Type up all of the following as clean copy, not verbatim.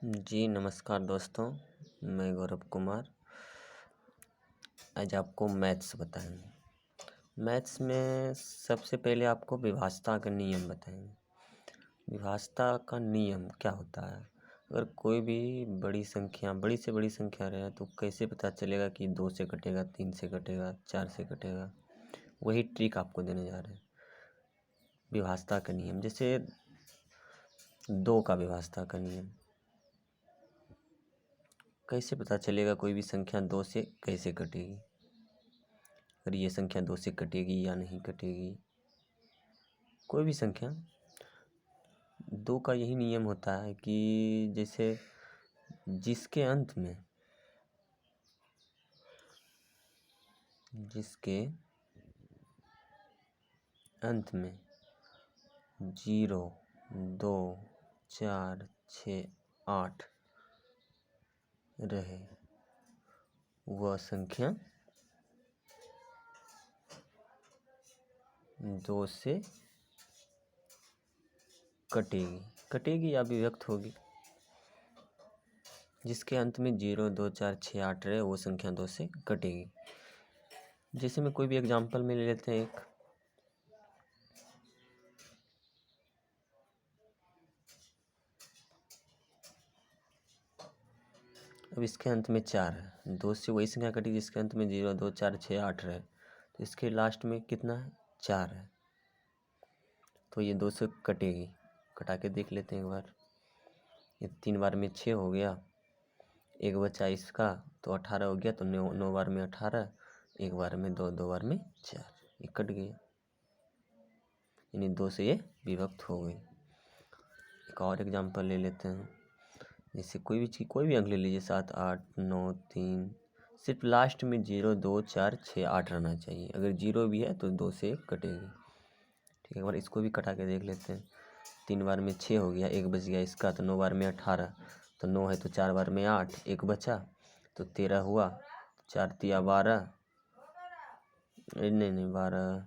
जी नमस्कार दोस्तों, मैं गौरव कुमार आज आपको मैथ्स बताएंगे। मैथ्स में सबसे पहले आपको विभाज्यता का नियम बताएंगे। विभाज्यता का नियम क्या होता है? अगर कोई भी बड़ी से बड़ी संख्या रहे तो कैसे पता चलेगा कि 2 से कटेगा, 3 से कटेगा, 4 से कटेगा? वही ट्रिक आपको देने जा रहे हैं। विभाज्यता का नियम, जैसे 2 का विभाज्यता का नियम। कैसे पता चलेगा कोई भी संख्या 2 से कैसे कटेगी? अगर ये संख्या 2 से कटेगी या नहीं कटेगी? कोई भी संख्या 2 का यही नियम होता है कि जैसे जिसके अंत में 0, 2, 4, 6, 8 रहे वह संख्या 2 से कटेगी या विभक्त होगी। जिसके अंत में 0, 2, 4, 6, 8 रहे वो संख्या 2 से कटेगी। जैसे मैं कोई भी एग्जांपल में ले लेते हैं एक। अब इसके अंत में 4 है, 2 से वही संख्या कटेगी जिसके अंत में 0, 2, 4, 6, 8 रहे। तो इसके लास्ट में कितना है? 4 है, तो ये 2 से कटेगी। कटा के देख लेते हैं एक बार। ये 3 बार में 6 हो गया, एक बचा इसका तो 18 हो गया। तो 9 बार में 18, एक बार में 2, 2 बार में 4, ये कट गया। यानी 2 से ये विभक्त हो गई। एक और एग्जांपल ले लेते हैं। जैसे कोई भी अंक ले लीजिए, 7, 8, 9, 3। सिर्फ लास्ट में 0, 2, 4, 6, 8 रहना चाहिए। अगर 0 भी है तो 2 से कटेगी। ठीक है, एक बार इसको भी कटा के देख लेते हैं। 3 बार में 6 हो गया, एक बच गया इसका तो 9 बार में 18। तो 9 है तो 4 बार में 8, एक बचा तो 13 हुआ। 4 तिया 12, नहीं 12,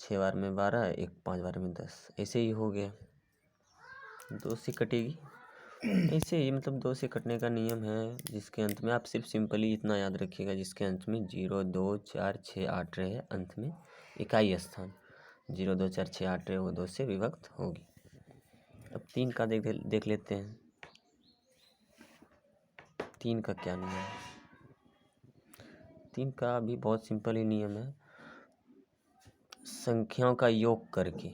6 बार में 12, एक 5 बार में 10। ऐसे ही हो गया, 2 से कटेगी। ऐसे ही मतलब 2 से कटने का नियम है। जिसके अंत में आप सिर्फ सिंपली इतना याद रखिएगा, जिसके अंत में 0, 2, 4, 6, 8 रहे अंत में इकाई स्थान 0, 2, 4, 6, 8 रहे वो 2 से विभक्त होगी। अब 3 का देख लेते हैं। 3 का क्या नियम है? 3 का भी बहुत सिंपल ही नियम है। संख्याओं का योग करके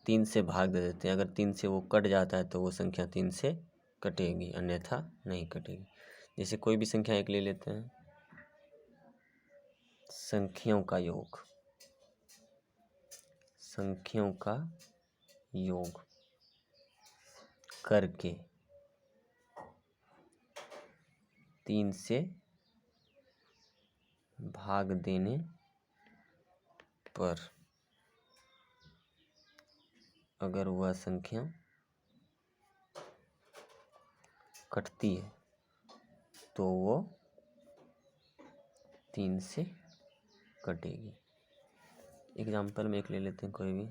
3 से भाग दे देते हैं। अगर 3 से वो कट जाता है तो वो संख्या 3 से कटेगी, अन्यथा नहीं कटेगी। जैसे कोई भी संख्या एक ले लेते हैं। संख्याओं का योग करके 3 से भाग देने पर अगर वह संख्या कटती है तो वो 3 से कटेगी। एग्जाम्पल में एक ले लेते हैं कोई भी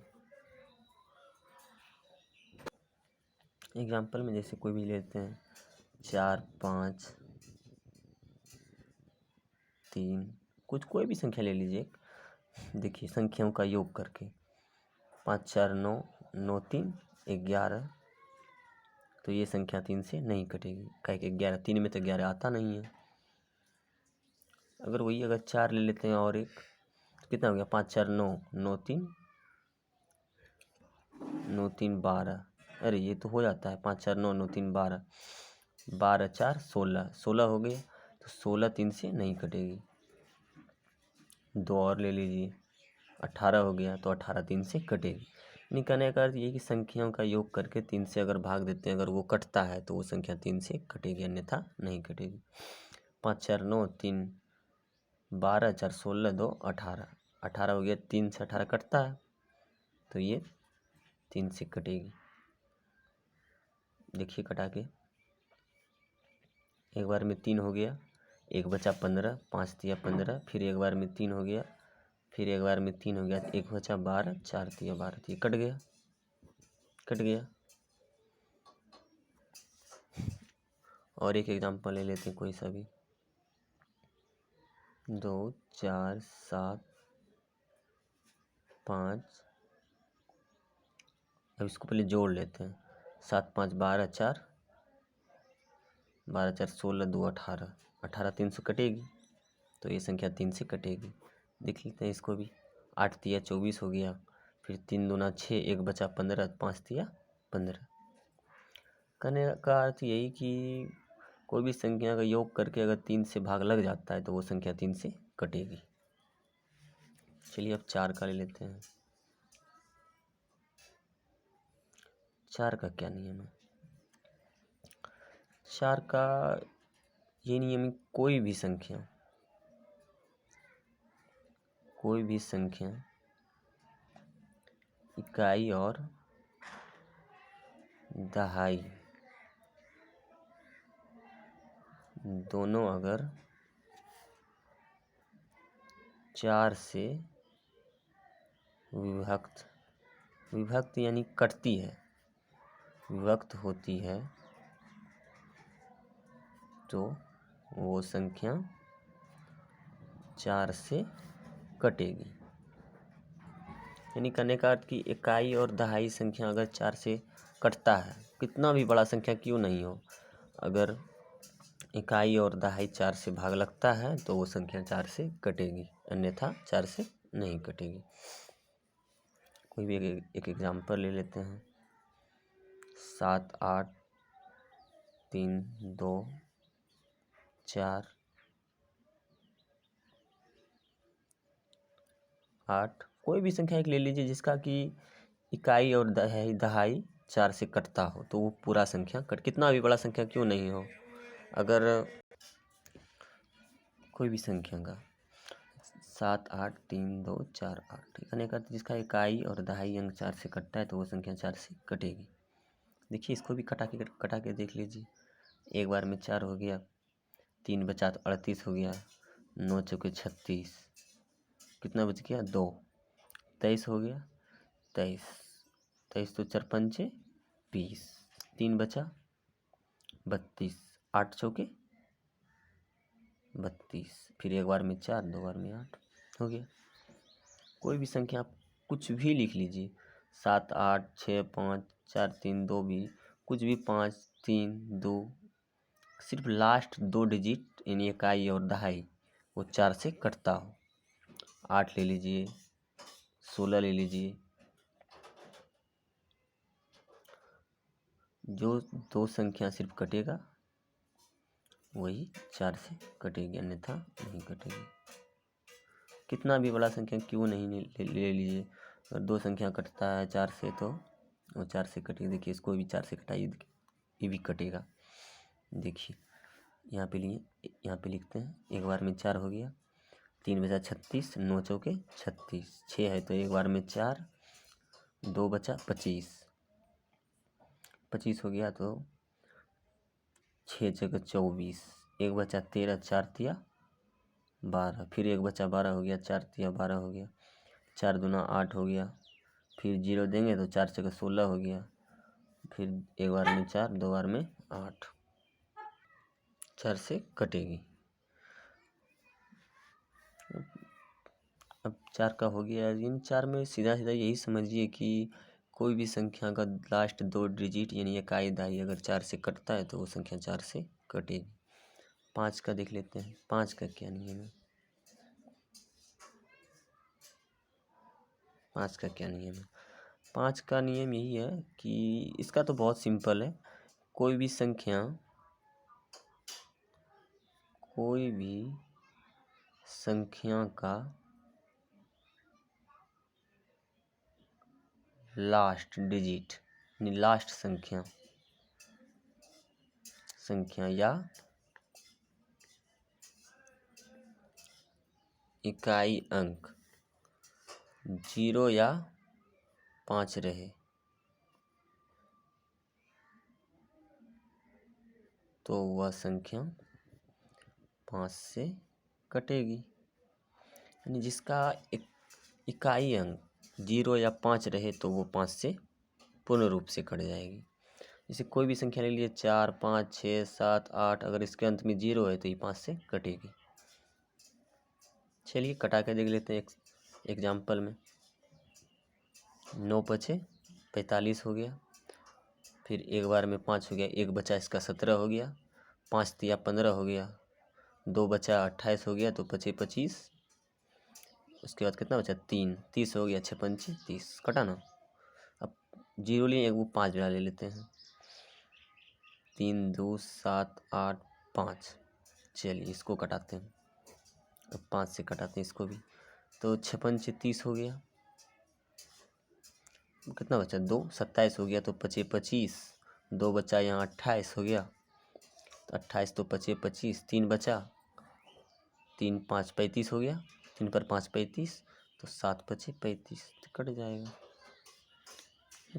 एग्जाम्पल में, जैसे कोई भी लेते हैं 4, 5, 3, कोई भी संख्या ले लीजिए। देखिए संख्याओं का योग करके 5, 4, 9, 9, 3, 11। तो ये संख्या 3 से नहीं कटेगी। कहे कि 11, 3 में तो 11 आता नहीं है। अगर 4 ले लेते हैं और एक, तो कितना हो गया? 5, 4, 9, 9, 3, 9, 3, 12। अरे ये तो हो जाता है। 5, 4, 9, 9, 3, 12, 12, 4, 16, 16 हो गए। तो 16 3 से नहीं कटेगी। 2 और ले लीजिए, 18 हो गया तो 18 3 से कटेगी। यानी कहने का अर्थ ये कि संख्याओं का योग करके 3 से अगर भाग देते हैं, अगर वो कटता है तो वो संख्या 3 से कटेगी, अन्यथा नहीं कटेगी। 5, 4, 9, 3, 12, 4, 16, 2, 18, 18 हो गया। 3 से 18 कटता है तो ये 3 से कटेगी। देखिए कटा के, एक बार में 3 हो गया, एक बचा 15, 5 तिया 15, फिर एक बार में 3 हो गया, फिर एक बार में 3 हो गया, एक बचा 12, 4 तिया 12, तो ये कट गया। और एक एग्जांपल ले लेते हैं कोई सा भी। 2 4 7 5। अब इसको पहले जोड़ लेते हैं। 7 5 12 4 12 4 16 2 18 18 3 से कटेगी, तो ये संख्या 3 से कटेगी। देख लेते हैं इसको भी। 8 तिया 24 हो गया, फिर 3 दूना 6, 1 बचा 15, 5 तिया 15। कहने का अर्थ यही कि कोई भी संख्या का योग करके अगर 3 से भाग लग जाता है तो वो संख्या 3 से कटेगी। चलिए अब 4 का ले लेते हैं। 4 का क्या नियम है? 4 का ये नियम, कोई भी संख्या इकाई और दहाई दोनों अगर 4 से विभक्त यानी कटती है, विभक्त होती है, तो वो संख्या 4 से कटेगी। यानी कहने का अर्थ कि इकाई और दहाई संख्या अगर 4 से कटता है, कितना भी बड़ा संख्या क्यों नहीं हो, अगर इकाई और दहाई 4 से भाग लगता है तो वो संख्या 4 से कटेगी, अन्यथा 4 से नहीं कटेगी। कोई भी एक एग्जांपल ले लेते हैं। 7 8 3 2 4 8। कोई भी संख्या एक ले लीजिए जिसका कि इकाई और दहाई 4 से कटता हो, तो वो पूरा संख्या कितना भी बड़ा संख्या क्यों नहीं हो, अगर कोई भी संख्या का 7 8 3 2 4 8 कहने का जिसका इकाई और दहाई अंक 4 से कटता है तो वो संख्या 4 से कटेगी। देखिए इसको भी कटा के देख लीजिए। एक बार में 4 हो गया, 3 बचा तो 38 हो गया, 9 चौके 36, कितना बच गया 2, 23 हो गया, 23 23 तो 4 पंचे 20, 3 बचा 32, 8 चौके 32, फिर एक बार में 4, 2 बार में 8 हो गया। कोई भी संख्या आप कुछ भी लिख लीजिए, 7 8 6 5 4 3 2 भी, कुछ भी 5 3 2, सिर्फ लास्ट 2 डिजिट यानी इकाई और दहाई वो 4 से कटता हो। 8 ले लीजिए, 16 ले लीजिए, जो 2 संख्या सिर्फ कटेगा वही 4 से कटेगी, अन्यथा नहीं कटेगी। कितना भी बड़ा संख्या क्यों नहीं ले लीजिए, अगर 2 संख्या कटता है 4 से तो वो 4 से कटेगी। देखिए इसको भी 4 से कटाइए, ये भी कटेगा। देखिए यहाँ पे लिखते हैं। एक बार में 4 हो गया, 3 बचा 36, 9 चौके 36, 6 है तो एक बार में 4, 2 बचा 25, 25 हो गया तो 6 चौके 24, 1 बचा 13, 4 तिया 12, फिर 1 बचा 12 हो गया, 4 तिया 12 हो गया, 4 दूना 8 हो गया, फिर 0 देंगे तो 4 चौके 16 हो गया, फिर एक बार में 4, 2 बार में 8, 4 से कटेगी। अब 4 का हो गया। इन 4 में सीधा यही समझिए कि कोई भी संख्या का लास्ट 2 डिजिट यानी इकाई दहाई अगर 4 से कटता है तो वो संख्या 4 से कटेगी। 5 का देख लेते हैं। 5 का क्या नियम है? 5 का क्या नियम है? 5 का नियम यही है कि इसका तो बहुत सिंपल है। कोई भी संख्या का लास्ट डिजिट यानी लास्ट संख्या या इकाई अंक 0 या 5 रहे तो वह संख्या 5 से कटेगी। यानी जिसका इकाई अंक 0 या 5 रहे तो वो 5 से पूर्ण रूप से कट जाएगी। जैसे कोई भी संख्या ले लीजिए 4 5 6 7 8, अगर इसके अंत में 0 है तो ये 5 से कटेगी। चलिए कटा के देख लेते हैं एक एग्जाम्पल में। 9 पचे 45 हो गया, फिर एक बार में 5 हो गया, एक बचा इसका 17 हो गया, 5 तिया 15 हो गया, 2 बचा 28 हो गया, तो 5 25, उसके बाद कितना बचा 3 30 हो गया, 6 पंचे 30, कटा ना। अब 0 लिए एक वो 5 ले लेते हैं, 3 2 7 8 5। चलिए इसको कटाते हैं, अब 5 से कटाते हैं इसको भी, तो 6 पंचे 30 हो गया, कितना बचा 2 27 हो गया, तो 5 25, 2 बचा यहाँ 28 हो गया, तो 28 तो 5 25, 3 बचा, 3 5 35 हो गया, 3 पर 5 35, तो 7 5 35, तो कट जाएगा।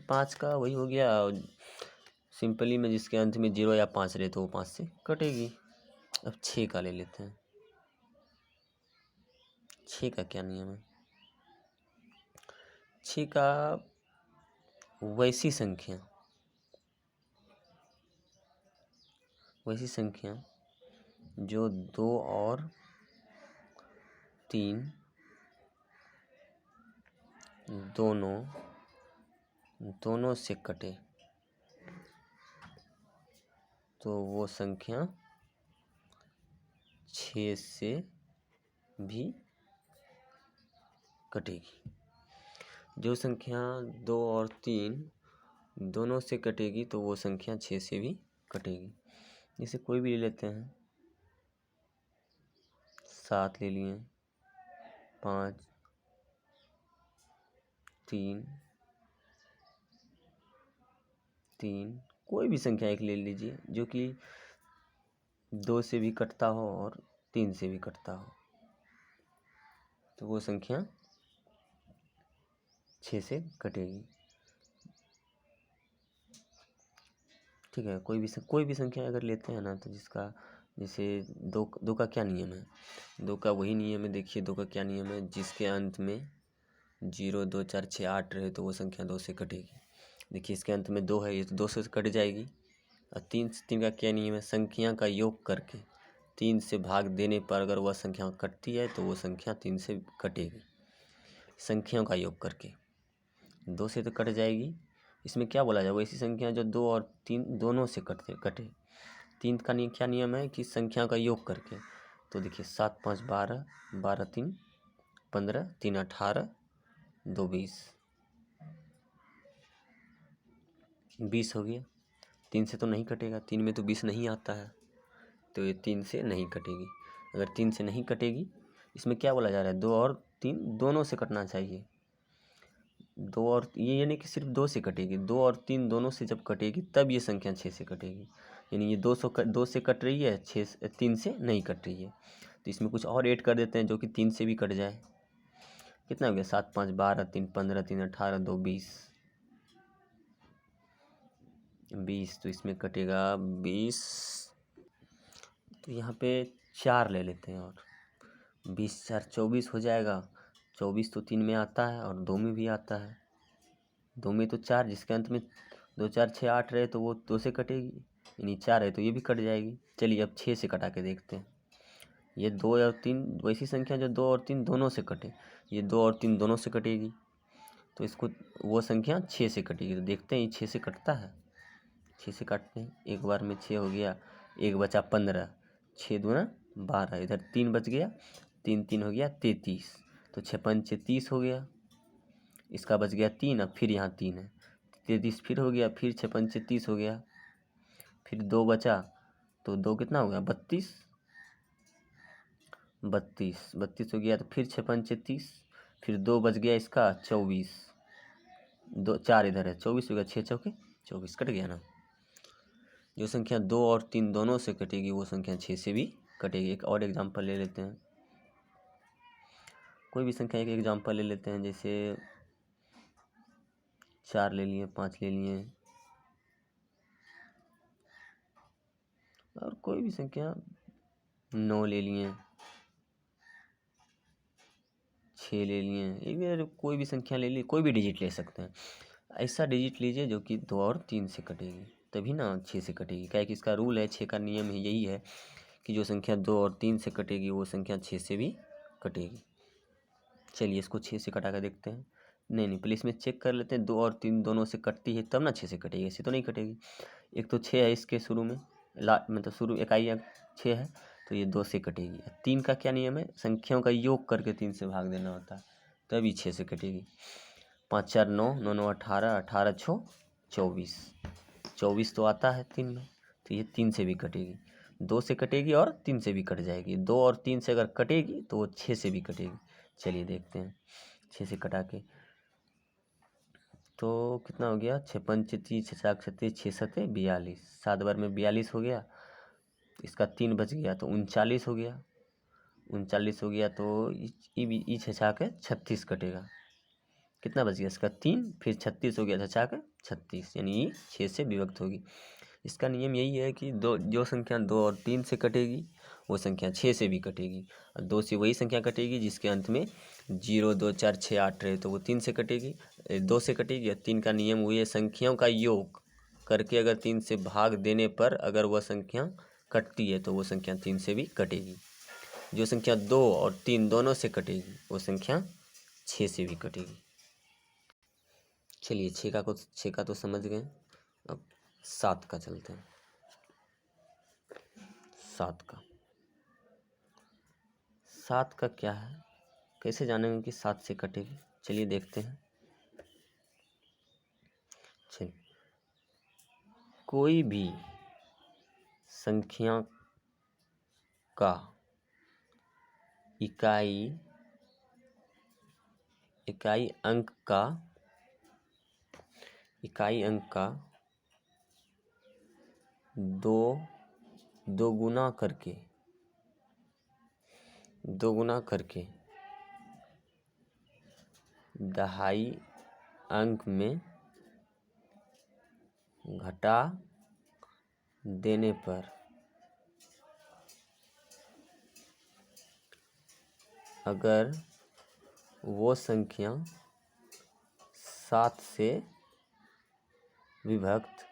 5 का वही हो गया सिंपली में, जिसके अंत में 0 या 5 रहे तो वो 5 से कटेगी। अब 6 का ले लेते हैं। 6 का क्या नियम है? 6 का वैसी संख्या जो 2 और 3 दोनों से कटे तो वो संख्या 6 से भी कटेगी। जो संख्या 2 और 3 दोनों से कटेगी तो वो संख्या 6 से भी कटेगी। जैसे कोई भी ले लेते हैं, 7 ले लिए, 5 3 3, कोई भी संख्या एक ले लीजिए जो कि 2 से भी कटता हो और 3 से भी कटता हो, तो वो संख्या 6 से कटेगी। ठीक है, कोई भी संख्या अगर लेते हैं ना, तो जिसका जैसे दो का क्या नियम है? 2 का वही नियम है, देखिए 2 का क्या नियम है, जिसके अंत में 0 2 4 6 8 रहे तो वो संख्या 2 से कटेगी। देखिए इसके अंत में 2 है, ये तो 2 से कट जाएगी। और 3 का क्या नियम है? संख्या का योग करके 3 से भाग देने पर अगर वह संख्या कटती है तो वो संख्या 3 से कटेगी। संख्याओं का योग करके 2 से तो कट जाएगी। इसमें क्या बोला जाए? वो ऐसी संख्या जो 2 और 3 दोनों से कटे। 3 का क्या नियम है कि संख्या का योग करके, तो देखिए 7 5 12, 12 3 15, 3 18, 2 20, 20 हो गया। 3 से तो नहीं कटेगा, 3 में तो 20 नहीं आता है, तो ये 3 से नहीं कटेगी। अगर 3 से नहीं कटेगी, इसमें क्या बोला जा रहा है? 2 और 3 दोनों से कटना चाहिए। 2 और ये यानी कि सिर्फ 2 से कटेगी, 2 और 3 दोनों से जब कटेगी तब ये संख्या 6 से कटेगी। यानी ये 2 से कट रही है, 3 से नहीं कट रही है। तो इसमें कुछ और ऐड कर देते हैं जो कि 3 से भी कट जाए। कितना हो गया? 7 5 12, 3 15, 3 18, 2 20, 20, तो इसमें कटेगा 20। तो यहाँ पे 4 ले लेते हैं, और 20 4 24 हो जाएगा। 24 तो 3 में आता है और 2 में भी आता है। 2 में तो 4, जिसके अंत में 2 4 6 8 रहे तो वो 2 से कटेगी, यानी 4 है तो ये भी कट जाएगी। चलिए अब 6 से कटा के देखते हैं। ये 2 और 3 वैसी संख्या जो 2 और 3 दोनों से कटे, ये 2 और 3 दोनों से कटेगी, तो इसको वो संख्या 6 से कटेगी। तो देखते हैं ये 6 से कटता है। 6 से काटते हैं, एक बार में 6 हो गया, एक बचा 15, 6 दूना 12, इधर 3 बच गया, 3 3 हो गया 33, तो 6 पंचे 30 हो गया। इसका बच गया 3, अब फिर यहाँ 3 है, 33 फिर हो गया, फिर 6 पंचे 30 हो गया, फिर 2 बचा, तो 2 कितना हो गया? 32 32 हो गया, तो फिर 6 पंचे 30, फिर 2 बच गया इसका 24, 2 4 इधर है, 24 हो गया, 6 चौके 24, कट गया ना। जो संख्या 2 और 3 दोनों से कटेगी वो संख्या 6 से भी कटेगी। एक और एग्जांपल ले लेते हैं, कोई भी संख्या एक एग्जांपल ले लेते हैं, जैसे 4 ले लिए, 5 ले लिए, और कोई भी संख्या 9 ले लिए, 6 ले लिए, ये भी कोई भी संख्या ले ली, कोई भी डिजिट ले सकते हैं। ऐसा डिजिट लीजिए जो कि 2 और 3 से कटेगी, तभी ना 6 से कटेगी। क्या है कि इसका रूल है, 6 का नियम ही यही है कि जो संख्या 2 और 3 से कटेगी वो संख्या 6 से भी कटेगी। चलिए इसको 6 से कटा कर देखते हैं। नहीं, पहले इसमें चेक कर लेते हैं, 2 और 3 दोनों से कटती है तब ना 6 से कटेगी, ऐसे तो नहीं कटेगी। एक तो 6 है इसके शुरू में, मतलब शुरू इकाई अंक 6 है, तो ये 2 से कटेगी। 3 का क्या नियम है, संख्याओं का योग करके 3 से भाग देना होता है, तभी 6 से कटेगी। 5 4 9, 9 9 18, 18 6 24, 24 तो आता है 3 में, तो ये 3 से भी कटेगी। 2 से कटेगी और 3 से भी कट जाएगी। 2 और 3 से अगर कटेगी तो वो 6 से भी कटेगी। चलिए देखते हैं 6 से कटा के, तो कितना हो गया, 6 पंच 30, 6 चार 36, 6 सत्ते 42, 7 बार में 42 हो गया। इसका 3 बच गया तो 39 हो गया। 39 हो गया तो ई 6 के 36 कटेगा। कितना बच गया इसका 3, फिर 36 हो गया 6 के 36, यानी ई 6 से विभक्त होगी। इसका नियम यही है कि जो संख्या 2 और 3 से कटेगी वो संख्या 6 से भी कटेगी, और 2 से वही संख्या कटेगी जिसके अंत में 0 2 4 6 8 रहे, तो वो 3 से कटेगी, 2 से कटेगी। और 3 का नियम हुई है संख्याओं का योग करके अगर 3 से भाग देने पर अगर वह संख्या कटती है तो वो संख्या 3 से भी कटेगी। जो संख्या 2 और 3 दोनों से कटेगी वो संख्या 6 से भी कटेगी। चलिए 6 का तो समझ गए, अब 7 का चलते हैं। 7 का क्या है, कैसे जानेंगे कि 7 से कटेगी, चलिए देखते हैं। चलिए कोई भी संख्या का इकाई अंक का दो गुना करके दहाई अंक में घटा देने पर अगर वो संख्या 7 से विभक्त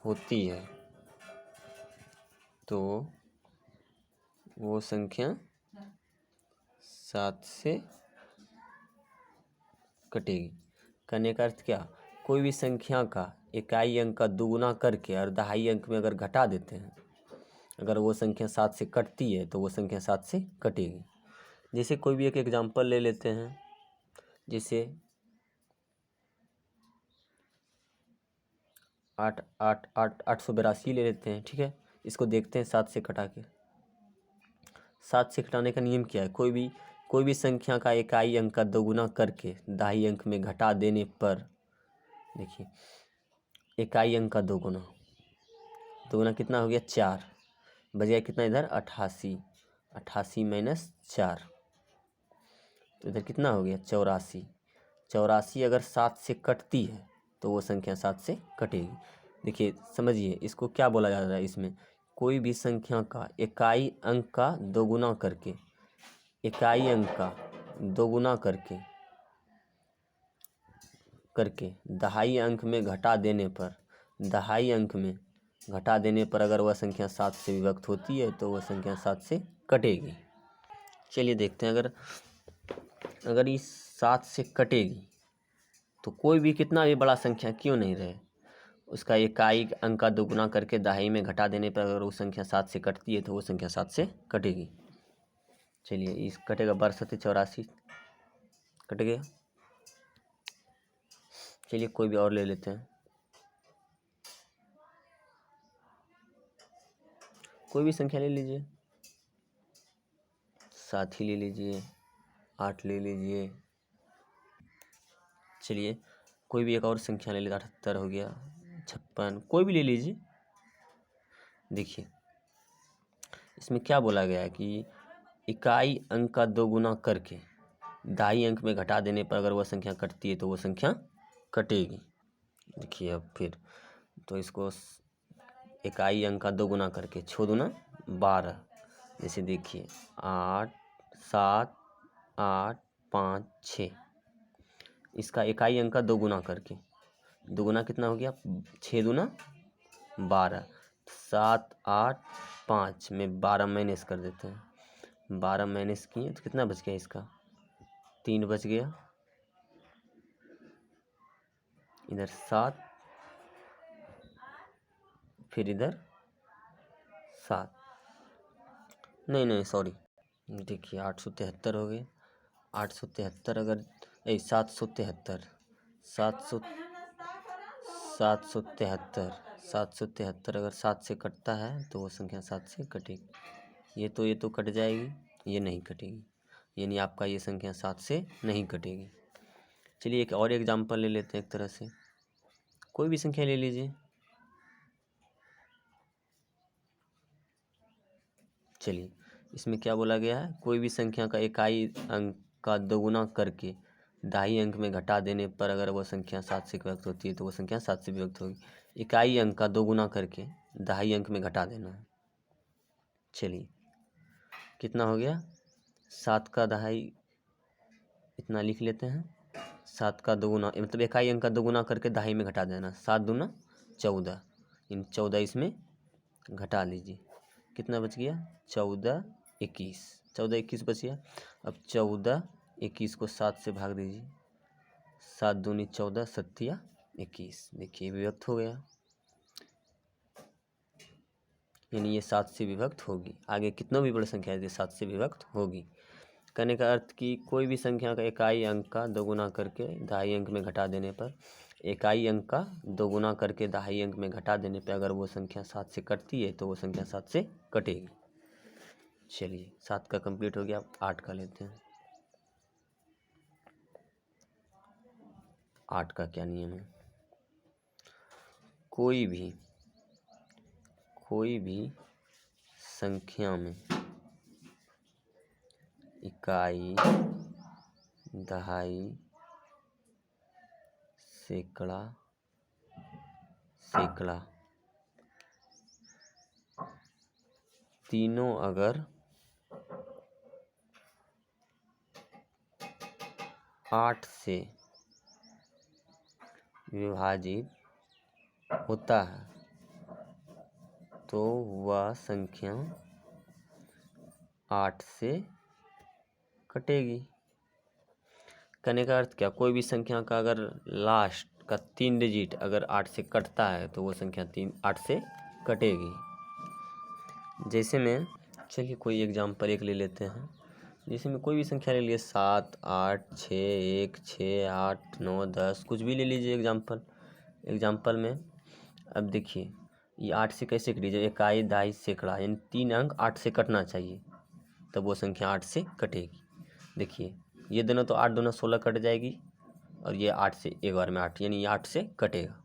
होती है तो वो संख्या 7 से कटेगी। करने का अर्थ क्या, कोई भी संख्या का इकाई अंक का दुगुना करके और दहाई अंक में अगर घटा देते हैं, अगर वो संख्या 7 से कटती है तो वो संख्या 7 से कटेगी। जैसे कोई भी एक एग्जांपल ले लेते हैं, जैसे 882 ले लेते हैं, ठीक है। इसको देखते हैं 7 से कटा के। 7 से घटाने का नियम क्या है, कोई भी संख्या का इकाई अंक का दोगुना करके दहाई अंक में घटा देने पर, देखिए इकाई अंक का दोगुना कितना हो गया 4, बजाय कितना इधर 88, 88 माइनस 4, तो इधर कितना हो गया 84। 84 अगर 7 से कटती है तो वो संख्या 7 से कटेगी। देखिए समझिए इसको क्या बोला जा रहा है, इसमें कोई भी संख्या का इकाई अंक का दोगुना करके दहाई अंक में घटा देने पर अगर वह संख्या 7 से विभक्त होती है तो वह संख्या 7 से कटेगी। चलिए देखते हैं, अगर इस 7 से कटेगी तो कोई भी कितना भी बड़ा संख्या क्यों नहीं रहे, उसका इकाई अंक का दोगुना करके दहाई में घटा देने पर अगर वो संख्या 7 से कटती है तो वो संख्या 7 से कटेगी। चलिए इस कटेगा 12 कट गया। चलिए कोई भी और ले लेते हैं, कोई भी संख्या ले लीजिए, 7 ही ले लीजिए, 8 ले लीजिए। चलिए कोई भी एक और संख्या ले लीजिए, 78 हो गया, 56, कोई भी ले लीजिए। देखिए इसमें क्या बोला गया है कि इकाई अंक का दोगुना करके दहाई अंक में घटा देने पर अगर वह संख्या कटती है तो वो संख्या कटेगी। देखिए अब फिर तो इसको इकाई अंक का दोगुना करके 6 दूना 12, जैसे देखिए 8 7 8 5 6, इसका इकाई अंक का दोगुना करके दुगुना कितना हो गया, 6 दूना 12, 7 8 5 में 12 माइनस कर देते हैं, 12 माइनस किए तो कितना बच गया इसका, 3 बच गया, इधर 7, फिर इधर 7, नहीं सॉरी, देखिए 873 हो गए, 873 अगर 773 अगर 7 से कटता है तो वो संख्या 7 से कटेगी। ये तो कट जाएगी, ये नहीं कटेगी, यानी आपका ये संख्या 7 से नहीं कटेगी। चलिए एक और एग्जांपल ले लेते हैं, एक तरह से कोई भी संख्या ले लीजिए। चलिए इसमें क्या बोला गया है, कोई भी संख्या का इकाई अंक का दोगुना करके दहाई अंक में घटा देने पर अगर वो संख्या 7 से विभक्त होती है तो वो संख्या 7 से विभक्त होगी। इकाई अंक का दोगुना करके दहाई अंक में घटा देना है। चलिए कितना हो गया, 7 का दहाई इतना लिख लेते हैं, 7 का दोगुना मतलब इकाई अंक का दोगुना करके दहाई में घटा देना, 7 दूना 14, इन 14 इसमें घटा लीजिए, कितना बच गया, 14 21, 14 21 बच गया। अब 14 21 को 7 से भाग दीजिए, 7 दूनी 14, 7 21, देखिए विभक्त हो गया, यानी ये 7 से विभक्त होगी। आगे कितना भी बड़ी संख्या है 7 से विभक्त होगी। कहने का अर्थ कि कोई भी संख्या का इकाई अंक का दोगुना करके दहाई अंक में घटा देने पर, इकाई अंक का दोगुना करके दहाई अंक में घटा देने पर अगर वो संख्या 7 से कटती है तो वो संख्या 7 से कटेगी। चलिए 7 का कंप्लीट हो गया, 8 का लेते हैं। 8 का क्या नियम है, कोई भी संख्या में इकाई दहाई सैकड़ा तीनों अगर 8 से विभाजित होता है तो वह संख्या 8 से कटेगी। कहने का अर्थ क्या, कोई भी संख्या का अगर लास्ट का 3 डिजिट अगर 8 से कटता है तो वो संख्या 8 से कटेगी। जैसे में चलिए कोई एग्जांपल एक ले लेते हैं, जैसे में कोई भी संख्या ले लिए 7 8 6 1 6 8 9 10, कुछ भी ले लीजिए एग्जांपल में। अब देखिए ये 8 से कैसे कटी, जब इकाई दहाई सैकड़ा यानी 3 अंक 8 से कटना चाहिए तब वो संख्या 8 से कटेगी। देखिए ये दोनों तो 8 दूना 16 कट जाएगी, और ये 8 से एक बार में 8, यानी ये 8 से कटेगा।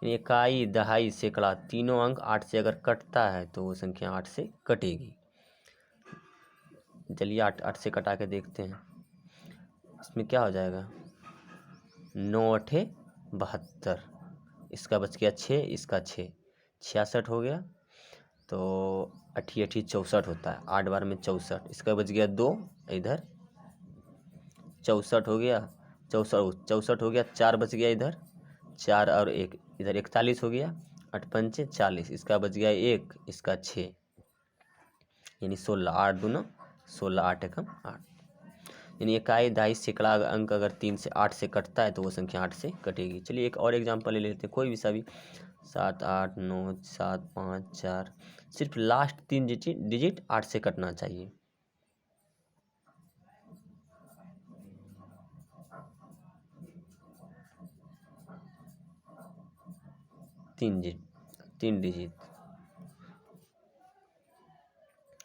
यानी इकाई दहाई सैकड़ा तीनों अंक 8 से अगर कटता है तो वो संख्या 8 से कटेगी। चलिए 8 से कटा के देखते हैं, इसमें क्या हो जाएगा, 9 8 72, इसका बच गया 6, इसका 6 66 हो गया, तो 8 8 64 होता है, 8 बार में 64, इसका बच गया 2, इधर 64 हो गया, 64 हो गया, 4 बच गया इधर, 4 और 1 इधर 41 हो गया, 8 पंचे 40, इसका बच गया 1, इसका 6, यानी 16, 8 दूना 16, 8 एकम 8, यानी इकाई दहाई सैकड़ा अंक अगर 3 से 8 से कटता है तो वो संख्या 8 से कटेगी। चलिए एक और एग्जांपल ले लेते हैं, कोई भी सा भी 7 8 9 7 5 4, सिर्फ लास्ट 3 डिजिट 8 से कटना चाहिए। तीन डिजिट,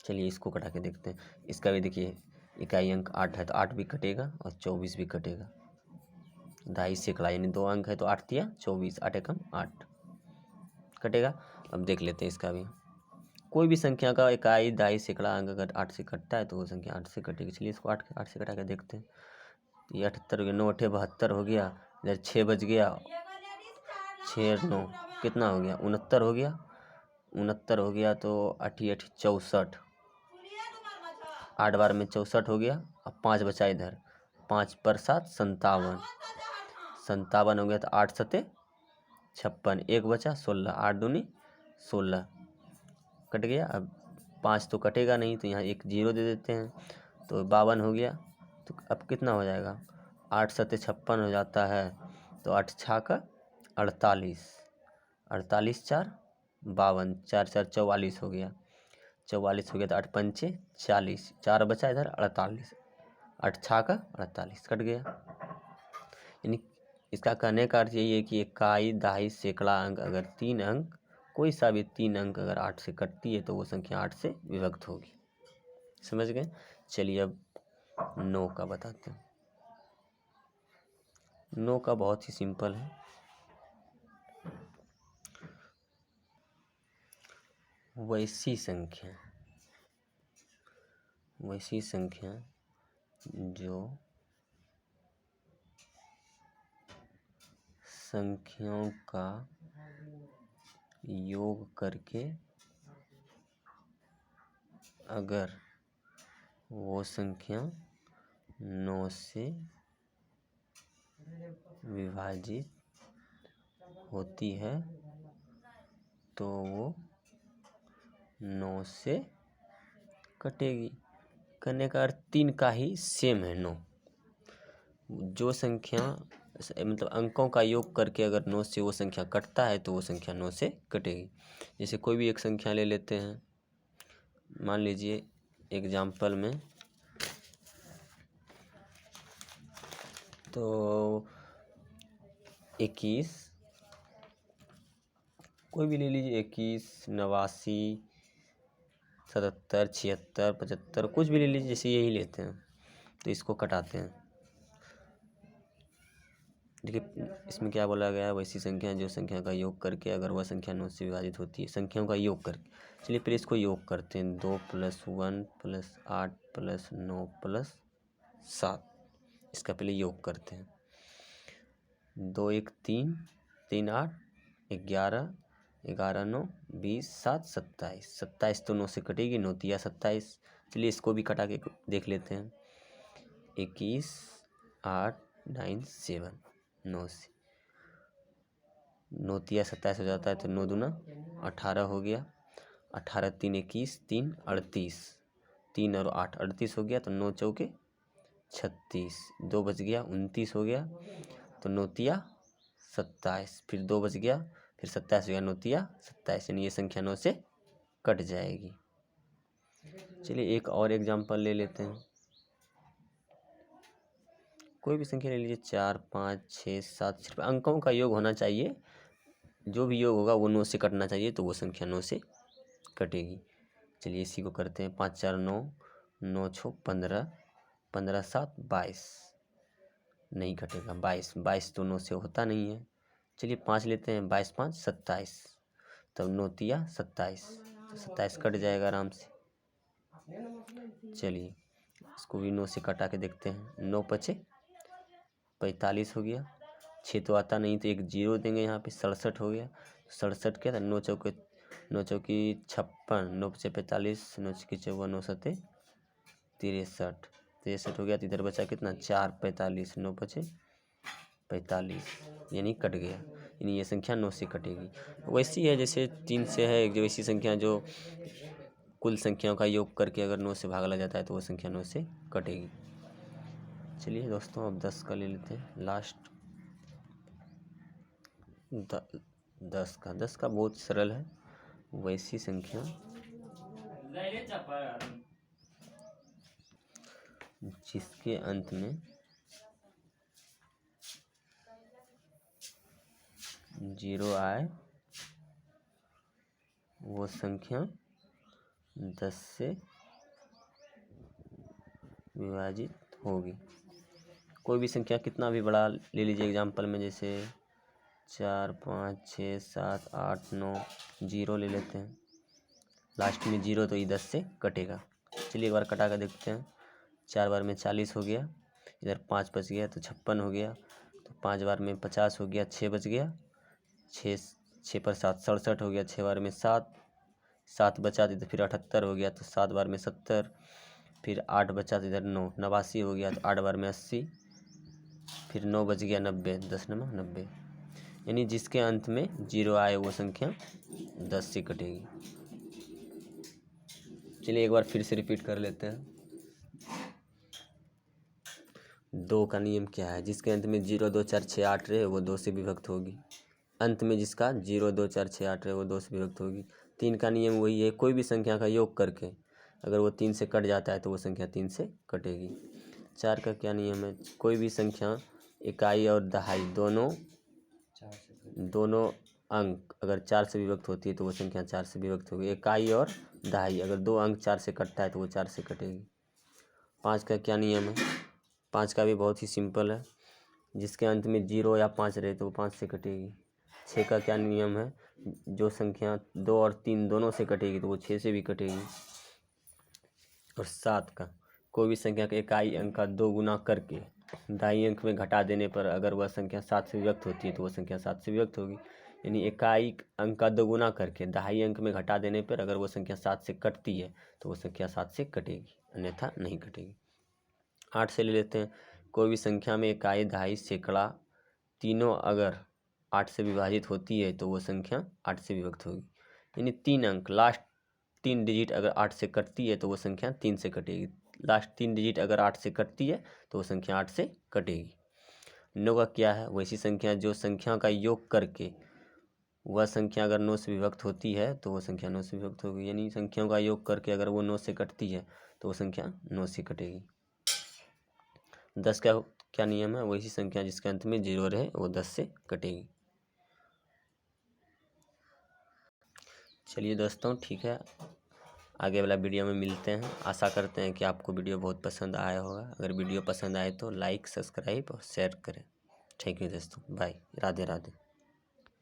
चलिए इसको कटा के देखते हैं। इसका भी देखिए इकाई अंक 8 है तो 8 भी कटेगा और 24 भी कटेगा, दहाई सैकड़ा यानी 2 अंक है तो 8 तिया 24, 8 एकम 8 कटेगा। अब देख लेते हैं इसका भी, कोई भी संख्या का इकाई दहाई सैकड़ा अंक अगर 8 से कटता है तो वो संख्या 8 से कटेगी। चलिए इसको 8 से कटा के देखते हैं। ये 78 हो गया, 9 8 72 हो गया, इधर 6 बच गया, 6 9 कितना हो गया, 69 हो गया, 69 हो गया, तो 8 8 64, 8 बार में 64 हो गया, अब 5 बचा इधर, 5 पर 7 57, 57 हो गया, तो 8 सते 56, एक बचा 16, 8 दूनी 16 कट गया। अब 5 तो कटेगा नहीं, तो यहाँ एक 0 दे देते हैं, तो 52 हो गया। तो अब कितना हो जाएगा, 8 सते 56 हो जाता है, तो 8 छः का 48, 48 4 52, 4 4 44 हो गया, 44 हो गया, तो 8 पंचे 40, 4 बचा इधर 48, 8 छः का 48 कट गया। यानी इसका कहने का अर्थ यही है कि इकाई, दहाई, सैकड़ा अंक अगर 3 अंक, कोई सा भी 3 अंक अगर 8 से कटती है तो वो संख्या 8 से विभक्त होगी। समझ गए। चलिए अब 9 का बताते हैं। 9 का बहुत ही सिंपल है। वैसी संख्या जो संख्याओं का योग करके अगर वो संख्या 9 से विभाजित होती है तो वो 9 से कटेगी। करने का अर्थ 3 का ही सेम है 9। जो संख्या मतलब अंकों का योग करके अगर 9 से वो संख्या कटता है तो वो संख्या 9 से कटेगी। जैसे कोई भी एक संख्या ले लेते हैं, मान लीजिए एग्जाम्पल में तो 21, कोई भी ले लीजिए, 21, 89, 77, 76, 75, कुछ भी ले लीजिए, जैसे यही लेते हैं तो इसको कटाते हैं। देखिए इसमें क्या बोला गया है, वैसी संख्या जो संख्या का योग करके अगर वह संख्या 9 से विभाजित होती है, संख्याओं का योग करके। चलिए फिर इसको योग करते हैं, 2 + 1 + 8 + 9 + 7, इसका पहले योग करते हैं। 2 1 3, 3 8 11, 11 9 20 7 27, 27 तो 9 से कटेगी, 9 तिया 27। चलिए इसको भी कटा के देख लेते हैं। 21 8 9 7, 9 से 9 तिया 27 हो जाता है, तो 9 दूना 18 हो गया, 18 3 21, 3 38, 3 और 8 38 हो गया, तो 9 चौके 36, 2 बच गया 29 हो गया, तो 9 तिया 27, फिर 2 बच गया, फिर 27 हो गया, 9 तिया 27, यानी ये संख्या 9 से कट जाएगी। चलिए एक और एग्जांपल ले लेते हैं। कोई भी संख्या ले लीजिए, 4 5 6 7, सिर्फ अंकों का योग होना चाहिए, जो भी योग होगा वो 9 से कटना चाहिए, तो वो संख्या 9 से कटेगी। चलिए इसी को करते हैं। 5 4 9, 9 6 15, 15 7 22, नहीं कटेगा। 22 22 तो 9 से होता नहीं है। चलिए 5 लेते हैं, 22 5 27, तब 9 तिया 27, तो 27 कट जाएगा आराम से। चलिए इसको भी 9 से कटा के देखते हैं। 9 5 45 हो गया, 6 तो आता नहीं, तो एक 0 देंगे यहाँ पे, 67 हो गया। 67 क्या था, 9 चौकी 56, 9 5 45, 9 6 54, 9 7 63, 63 हो गया। तो इधर बचा कितना, 4 45, 9 5 45, यानी कट गया। यानी ये संख्या 9 से कटेगी। वैसी है जैसे 3 से है, जो ऐसी संख्या जो कुल संख्याओं का योग करके अगर 9 से भागा जाता है तो वो संख्या 9 से कटेगी। चलिए दोस्तों अब 10 का ले लेते हैं लास्ट। 10 का बहुत सरल है। वैसी संख्या जिसके अंत में 0 आए वो संख्या 10 से विभाजित होगी। कोई भी संख्या कितना भी बड़ा ले लीजिए एग्जाम्पल में, जैसे 4 5 6 7 8 9, 0 ले लेते हैं, लास्ट में 0 तो ये 10 से कटेगा। चलिए एक बार कटा कर देखते हैं। 4 बार में 40 हो गया, इधर 5 बच गया तो 56 हो गया, तो 5 बार में 50 हो गया, 6 बच गया, 6 पर 7 67 हो गया, 6 बार में 7 7 बचा तो फिर 78 हो गया, तो 7 बार में 70, फिर 8 बचा तो इधर 9 89 हो गया, तो 8 बार में 80, फिर 9 बज गया 90, 10 नमक 90, यानी जिसके अंत में 0 आए वो संख्या 10 से कटेगी। चलिए एक बार फिर से रिपीट कर लेते हैं। 2 का नियम क्या है? जिसके अंत में 0 2 4 6 8 रहे वो 2 से विभक्त होगी। अंत में जिसका 0 2 4 6 8 रहे वो 2 से विभक्त होगी। 3 का नियम वही है, कोई भी संख्या का योग करके अगर वो 3 से कट जाता है तो वो संख्या 3 से कटेगी। 4 का क्या नियम है? कोई भी संख्या इकाई और दहाई दोनों अंक अगर 4 से विभक्त होती है तो वो संख्या 4 से विभक्त होगी। इकाई और दहाई अगर 2 अंक 4 से कटता है तो वो 4 से कटेगी। 5 का क्या नियम है? 5 का भी बहुत ही सिंपल है, जिसके अंत में 0 या 5 रहे तो वो 5 से कटेगी। 6 का क्या नियम है? जो संख्या 2 और 3 दोनों से कटेगी तो वो 6 से भी कटेगी। और 7 का कोई भी संख्या के इकाई अंक का 2 गुना करके दाई अंक में घटा देने पर अगर वह संख्या 7 से विभक्त होती है तो वह संख्या 7 से विभक्त होगी। यानी इकाई अंक का 2 गुना करके दहाई अंक में घटा देने पर अगर वो संख्या 7 से कटती है तो वो संख्या 7 से कटेगी, अन्यथा नहीं कटेगी। 8 से ले लेते हैं। कोई भी संख्या में इकाई दहाई सैकड़ा तीनों अगर 8 से विभाजित होती है तो वो संख्या 8 से विभक्त होगी। यानी 3 अंक लास्ट 3 डिजिट अगर 8 से कटती है तो वो संख्या 3 से कटेगी। लास्ट 3 डिजिट अगर 8 से कटती है तो वो संख्या 8 से कटेगी। 9 का क्या है? वैसी संख्या जो संख्या का योग करके वह संख्या अगर 9 से विभक्त होती है तो वो संख्या 9 से विभक्त होगी। यानी संख्याओं का योग करके अगर वो 9 से कटती है तो वो संख्या 9 से कटेगी। 10 का क्या नियम है? वैसी संख्या जिसके अंत में 0 रहे वो 10 से कटेगी। चलिए दोस्तों ठीक है, आगे वाला वीडियो में मिलते हैं। आशा करते हैं कि आपको वीडियो बहुत पसंद आया होगा। अगर वीडियो पसंद आए तो लाइक, सब्सक्राइब और शेयर करें। थैंक यू दोस्तों, बाय, राधे राधे।